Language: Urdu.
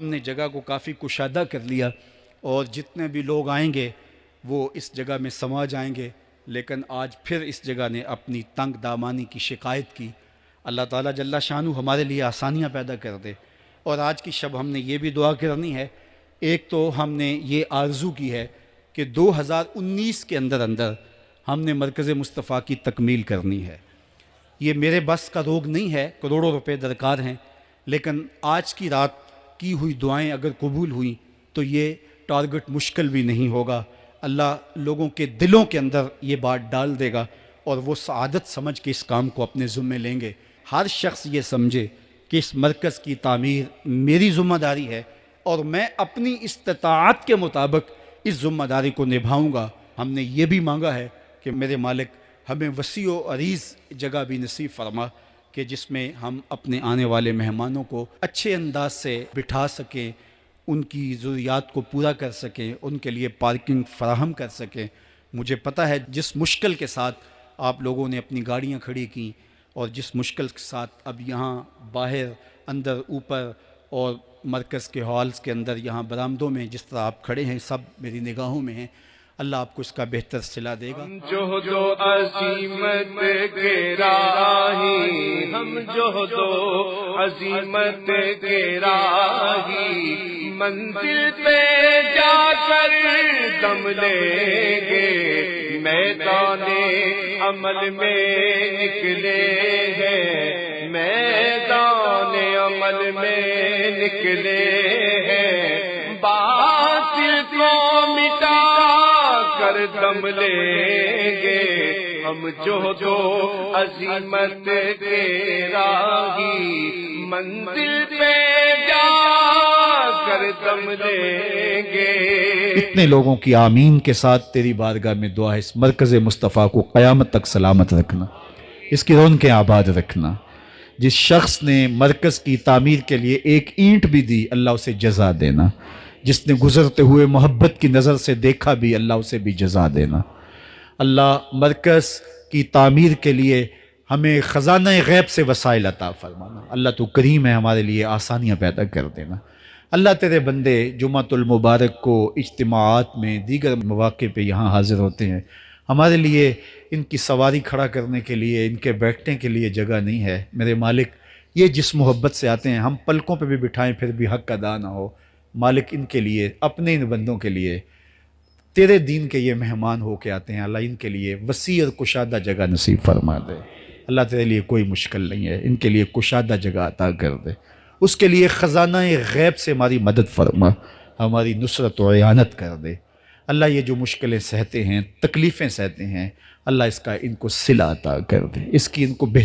ہم نے جگہ کو کافی کشادہ کر لیا اور جتنے بھی لوگ آئیں گے وہ اس جگہ میں سما جائیں گے، لیکن آج پھر اس جگہ نے اپنی تنگ دامانی کی شکایت کی۔ اللہ تعالیٰ جل شانہ ہمارے لیے آسانیاں پیدا کر دے۔ اور آج کی شب ہم نے یہ بھی دعا کرنی ہے، ایک تو ہم نے یہ آرزو کی ہے کہ 2019 کے اندر ہم نے مرکز مصطفیٰ کی تکمیل کرنی ہے۔ یہ میرے بس کا روگ نہیں ہے، کروڑوں روپے درکار ہیں، لیکن آج کی رات کی ہوئی دعائیں اگر قبول ہوئیں تو یہ ٹارگٹ مشکل بھی نہیں ہوگا۔ اللہ لوگوں کے دلوں کے اندر یہ بات ڈال دے گا اور وہ سعادت سمجھ کے اس کام کو اپنے ذمے لیں گے۔ ہر شخص یہ سمجھے کہ اس مرکز کی تعمیر میری ذمہ داری ہے اور میں اپنی استطاعت کے مطابق اس ذمہ داری کو نبھاؤں گا۔ ہم نے یہ بھی مانگا ہے کہ میرے مالک ہمیں وسیع و عریض جگہ بھی نصیب فرما کہ جس میں ہم اپنے آنے والے مہمانوں کو اچھے انداز سے بٹھا سکیں، ان کی ضروریات کو پورا کر سکیں، ان کے لیے پارکنگ فراہم کر سکیں۔ مجھے پتہ ہے جس مشکل کے ساتھ آپ لوگوں نے اپنی گاڑیاں کھڑی کیں اور جس مشکل کے ساتھ اب یہاں باہر اندر اوپر اور مرکز کے ہالز کے اندر یہاں برآمدوں میں جس طرح آپ کھڑے ہیں سب میری نگاہوں میں ہیں۔ اللہ آپ کو اس کا بہتر صلہ دے گا۔ ہم جو عظیمت کے راہی، ہم جو عظیمت کے راہی، منزل پہ جا کر دم لیں گے، میدان عمل میں نکلے ہیں، میدان عمل میں نکلے ہیں، باطل کو مٹا کر دم لیں گے، ہم جو عظیمت کے راہی، منزل پہ جا کر دم لیں گے۔ اتنے لوگوں کی آمین کے ساتھ تیری بارگاہ میں دعا ہے، اس مرکز مصطفیٰ کو قیامت تک سلامت رکھنا، اس کی رونقیں آباد رکھنا۔ جس شخص نے مرکز کی تعمیر کے لیے ایک اینٹ بھی دی، اللہ اسے جزا دینا۔ جس نے گزرتے ہوئے محبت کی نظر سے دیکھا بھی، اللہ اسے بھی جزا دینا۔ اللہ مرکز کی تعمیر کے لیے ہمیں خزانہ غیب سے وسائل عطا فرمانا۔ اللہ تو کریم ہے، ہمارے لیے آسانیاں پیدا کر دینا۔ اللہ تیرے بندے جمعۃ المبارک کو اجتماعات میں دیگر مواقع پہ یہاں حاضر ہوتے ہیں، ہمارے لیے ان کی سواری کھڑا کرنے کے لیے، ان کے بیٹھنے کے لیے جگہ نہیں ہے۔ میرے مالک یہ جس محبت سے آتے ہیں، ہم پلکوں پہ بھی بٹھائیں پھر بھی حق ادا نہ ہو۔ مالک ان کے لیے، اپنے ان بندوں کے لیے، تیرے دین کے یہ مہمان ہو کے آتے ہیں، اللہ ان کے لیے وسیع اور کشادہ جگہ نصیب فرما دے۔ اللہ تیرے لیے کوئی مشکل نہیں ہے، ان کے لیے کشادہ جگہ عطا کر دے۔ اس کے لیے خزانہ غیب سے ہماری مدد فرما، ہماری نصرت و اعانت کر دے۔ اللہ یہ جو مشکلیں سہتے ہیں، تکلیفیں سہتے ہیں، اللہ اس کا ان کو صلہ عطا کر دے، اس کی ان کو بہتر